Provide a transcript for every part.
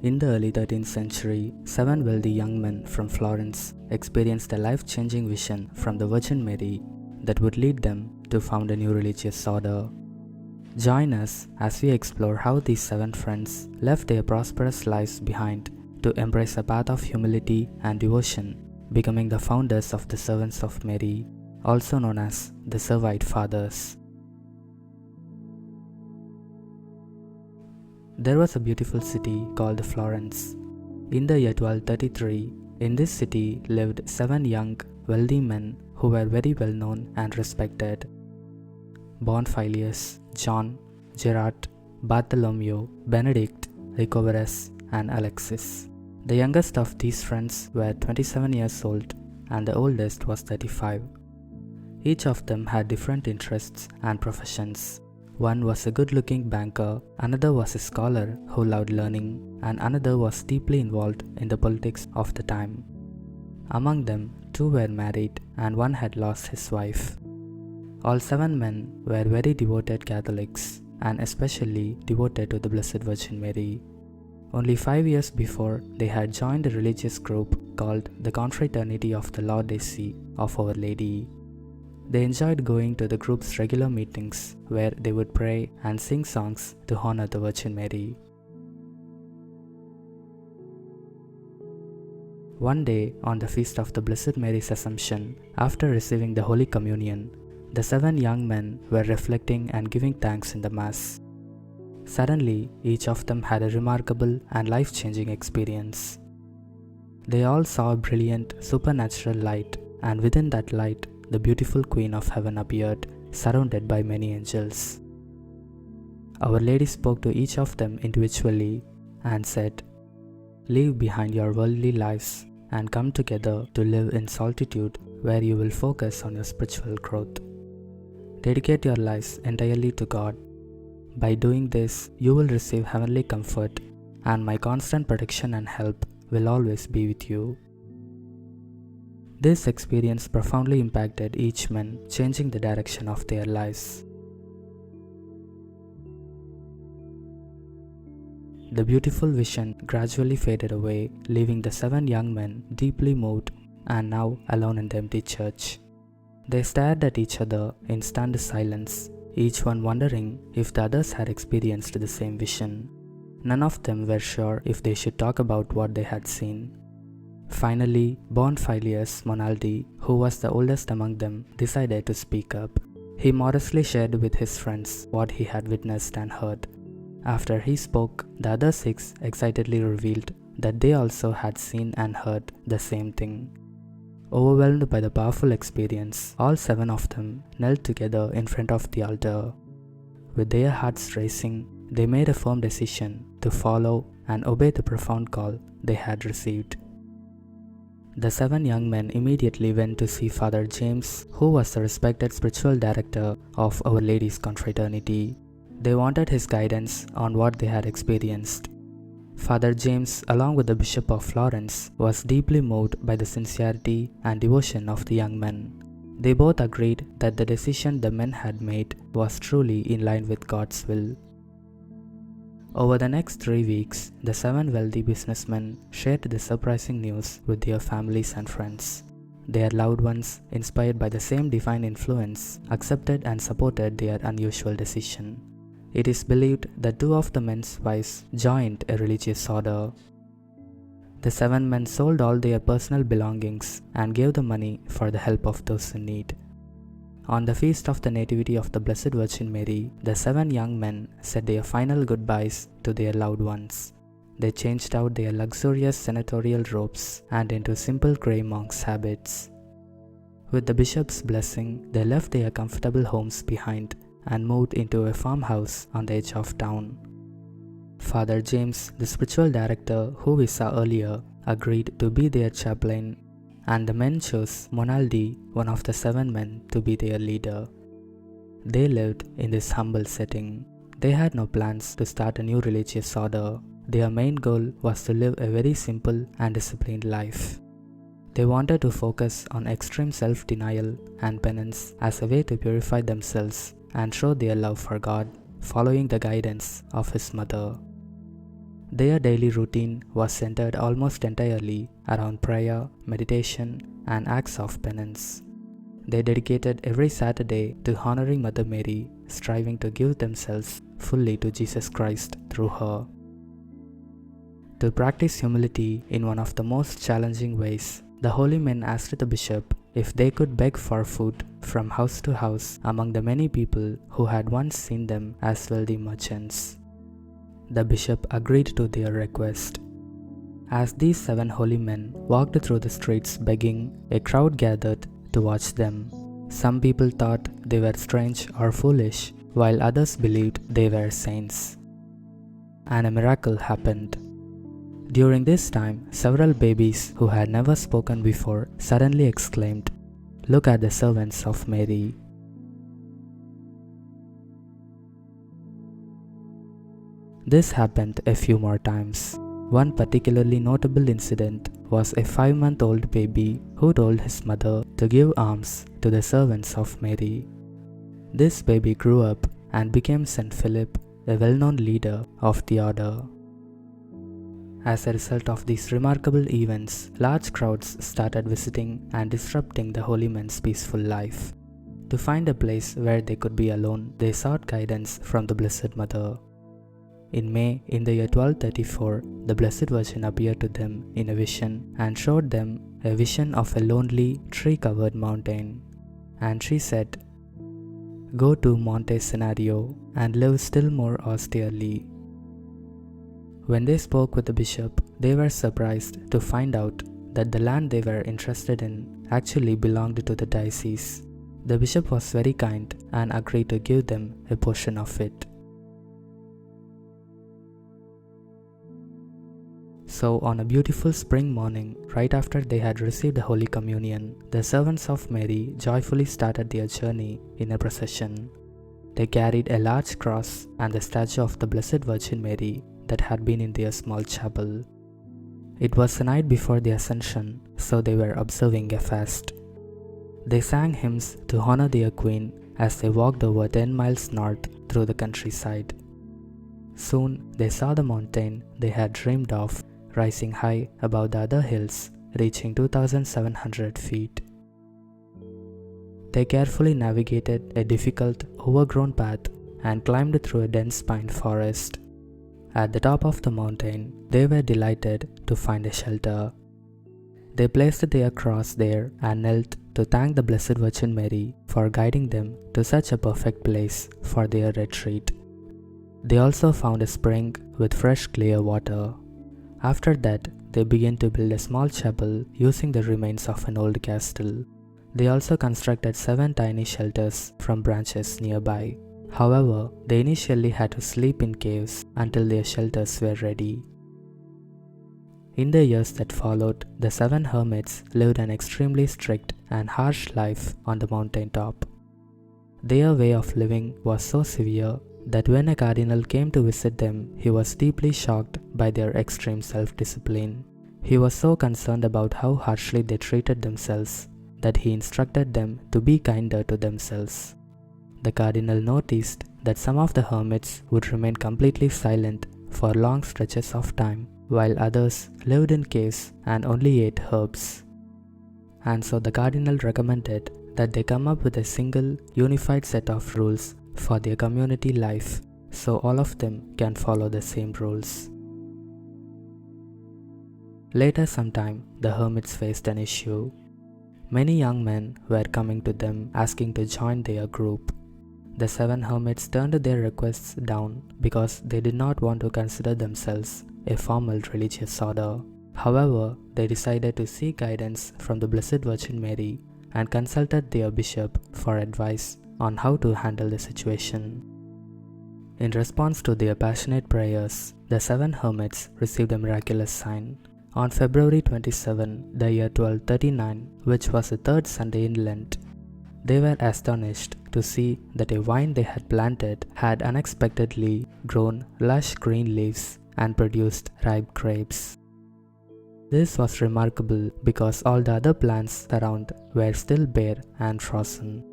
In the early 13th century, 7 wealthy young men from Florence experienced a life-changing vision from the Virgin Mary that would lead them to found a new religious order. Join us as we explore how these 7 friends left their prosperous lives behind to embrace a path of humility and devotion, becoming the founders of the Servants of Mary, also known as the Servite Fathers. There was a beautiful city called Florence. In the year 1233, in this city lived 7 young, wealthy men who were very well known and respected. Bonfilius, John, Gerard, Bartholomew, Benedict, Ricoverus, and Alexis. The youngest of these friends were 27 years old and the oldest was 35. Each of them had different interests and professions. One was a good-looking banker, another was a scholar who loved learning, and another was deeply involved in the politics of the time. Among them, 2 were married and one had lost his wife. All 7 men were very devoted Catholics and especially devoted to the Blessed Virgin Mary. Only 5 years before, they had joined a religious group called the Confraternity of the Laudacie of Our Lady. They enjoyed going to the group's regular meetings where they would pray and sing songs to honor the Virgin Mary. One day, on the feast of the Blessed Mary's Assumption, after receiving the Holy Communion, the 7 young men were reflecting and giving thanks in the Mass. Suddenly, each of them had a remarkable and life-changing experience. They all saw a brilliant, supernatural light, and within that light, the beautiful Queen of Heaven appeared, surrounded by many angels. Our Lady spoke to each of them individually and said, "Leave behind your worldly lives and come together to live in solitude where you will focus on your spiritual growth. Dedicate your lives entirely to God. By doing this, you will receive heavenly comfort, and my constant protection and help will always be with you." This experience profoundly impacted each man, changing the direction of their lives. The beautiful vision gradually faded away, leaving the 7 young men deeply moved and now alone in the empty church. They stared at each other in stunned silence, each one wondering if the others had experienced the same vision. None of them were sure if they should talk about what they had seen. Finally, Bonfilius Monaldi, who was the oldest among them, decided to speak up. He modestly shared with his friends what he had witnessed and heard. After he spoke, the other 6 excitedly revealed that they also had seen and heard the same thing. Overwhelmed by the powerful experience, all 7 of them knelt together in front of the altar. With their hearts racing, they made a firm decision to follow and obey the profound call they had received. The 7 young men immediately went to see Father James, who was the respected spiritual director of Our Lady's Confraternity. They wanted his guidance on what they had experienced. Father James, along with the Bishop of Florence, was deeply moved by the sincerity and devotion of the young men. They both agreed that the decision the men had made was truly in line with God's will. Over the next 3 weeks, the 7 wealthy businessmen shared the surprising news with their families and friends. Their loved ones, inspired by the same divine influence, accepted and supported their unusual decision. It is believed that 2 of the men's wives joined a religious order. The 7 men sold all their personal belongings and gave the money for the help of those in need. On the feast of the Nativity of the Blessed Virgin Mary, the 7 young men said their final goodbyes to their loved ones. They changed out their luxurious senatorial robes and into simple grey monk's habits. With the bishop's blessing, they left their comfortable homes behind and moved into a farmhouse on the edge of town. Father James, the spiritual director who we saw earlier, agreed to be their chaplain, and the men chose Monaldi, one of the 7 men, to be their leader. They lived in this humble setting. They had no plans to start a new religious order. Their main goal was to live a very simple and disciplined life. They wanted to focus on extreme self-denial and penance as a way to purify themselves and show their love for God, following the guidance of His mother. Their daily routine was centered almost entirely around prayer, meditation, and acts of penance. They dedicated every Saturday to honoring Mother Mary, striving to give themselves fully to Jesus Christ through her. To practice humility in one of the most challenging ways, the holy men asked the bishop if they could beg for food from house to house among the many people who had once seen them as wealthy merchants. The bishop agreed to their request. As these 7 holy men walked through the streets begging, a crowd gathered to watch them. Some people thought they were strange or foolish, while others believed they were saints. And a miracle happened. During this time, several babies who had never spoken before suddenly exclaimed, "Look at the servants of Mary." This happened a few more times. One particularly notable incident was a 5-month-old baby who told his mother to give alms to the servants of Mary. This baby grew up and became Saint Philip, a well-known leader of the order. As a result of these remarkable events, large crowds started visiting and disrupting the holy men's peaceful life. To find a place where they could be alone, they sought guidance from the Blessed Mother. In May, in the year 1234, the Blessed Virgin appeared to them in a vision and showed them a vision of a lonely, tree-covered mountain. And she said, "Go to Monte Scenario and live still more austerely." When they spoke with the bishop, they were surprised to find out that the land they were interested in actually belonged to the diocese. The bishop was very kind and agreed to give them a portion of it. So on a beautiful spring morning, right after they had received the Holy Communion, the servants of Mary joyfully started their journey in a procession. They carried a large cross and the statue of the Blessed Virgin Mary that had been in their small chapel. It was the night before the Ascension, so they were observing a fast. They sang hymns to honor their queen as they walked over 10 miles north through the countryside. Soon they saw the mountain they had dreamed of, rising high above the other hills, reaching 2,700 feet. They carefully navigated a difficult, overgrown path and climbed through a dense pine forest. At the top of the mountain, they were delighted to find a shelter. They placed their cross there and knelt to thank the Blessed Virgin Mary for guiding them to such a perfect place for their retreat. They also found a spring with fresh clear water. After that, they began to build a small chapel using the remains of an old castle. They also constructed 7 tiny shelters from branches nearby. However, they initially had to sleep in caves until their shelters were ready. In the years that followed, the 7 hermits lived an extremely strict and harsh life on the mountain top. Their way of living was so severe that when a cardinal came to visit them, he was deeply shocked by their extreme self-discipline. He was so concerned about how harshly they treated themselves that he instructed them to be kinder to themselves. The cardinal noticed that some of the hermits would remain completely silent for long stretches of time, while others lived in caves and only ate herbs. And so the cardinal recommended that they come up with a single, unified set of rules for their community life, so all of them can follow the same rules. Later sometime, the hermits faced an issue. Many young men were coming to them asking to join their group. The 7 hermits turned their requests down because they did not want to consider themselves a formal religious order. However, they decided to seek guidance from the Blessed Virgin Mary and consulted their bishop for advice on how to handle the situation. In response to their passionate prayers, the 7 hermits received a miraculous sign. On February 27, the year 1239, which was the 3rd Sunday in Lent, they were astonished to see that a vine they had planted had unexpectedly grown lush green leaves and produced ripe grapes. This was remarkable because all the other plants around were still bare and frozen.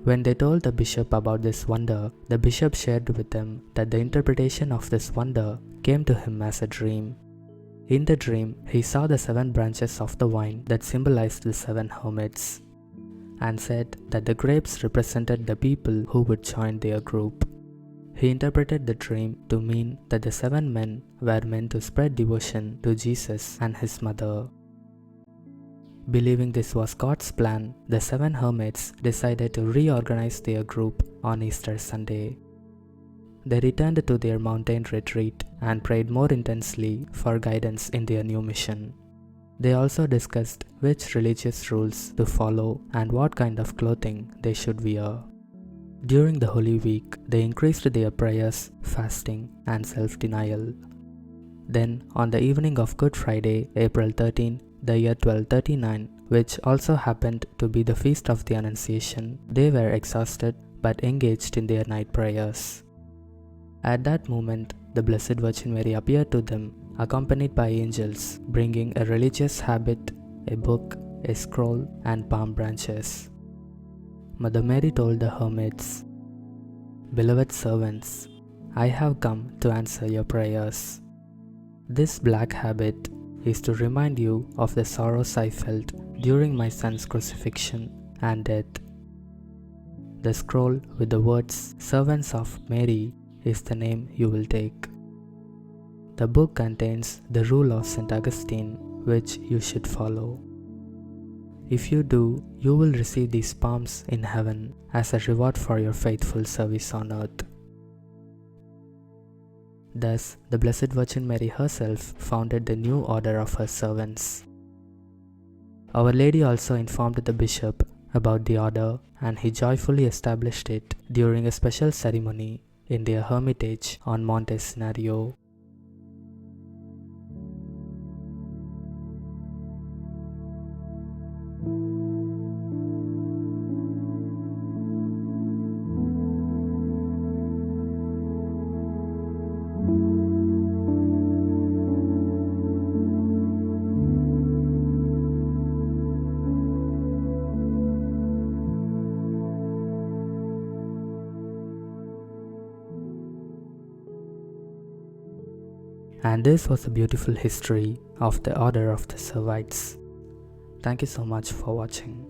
When they told the bishop about this wonder, the bishop shared with them that the interpretation of this wonder came to him as a dream. In the dream, he saw the 7 branches of the vine that symbolized the 7 hermits, and said that the grapes represented the people who would join their group. He interpreted the dream to mean that the 7 men were meant to spread devotion to Jesus and his mother. Believing this was God's plan, the 7 hermits decided to reorganize their group on Easter Sunday. They returned to their mountain retreat and prayed more intensely for guidance in their new mission. They also discussed which religious rules to follow and what kind of clothing they should wear. During the Holy Week, they increased their prayers, fasting, and self-denial. Then, on the evening of Good Friday, April 13, the year 1239, which also happened to be the feast of the Annunciation, they were exhausted but engaged in their night prayers. At that moment, the Blessed Virgin Mary appeared to them, accompanied by angels, bringing a religious habit, a book, a scroll, and palm branches. Mother Mary told the hermits, "Beloved servants, I have come to answer your prayers. This black habit is to remind you of the sorrows I felt during my son's crucifixion and death. The scroll with the words 'Servants of Mary' is the name you will take. The book contains the rule of St. Augustine, which you should follow. If you do, you will receive these palms in heaven as a reward for your faithful service on earth." Thus, the Blessed Virgin Mary herself founded the new order of her servants. Our Lady also informed the bishop about the order, and he joyfully established it during a special ceremony in their hermitage on Monte Scenario. And this was a beautiful history of the Order of the Servites. Thank you so much for watching.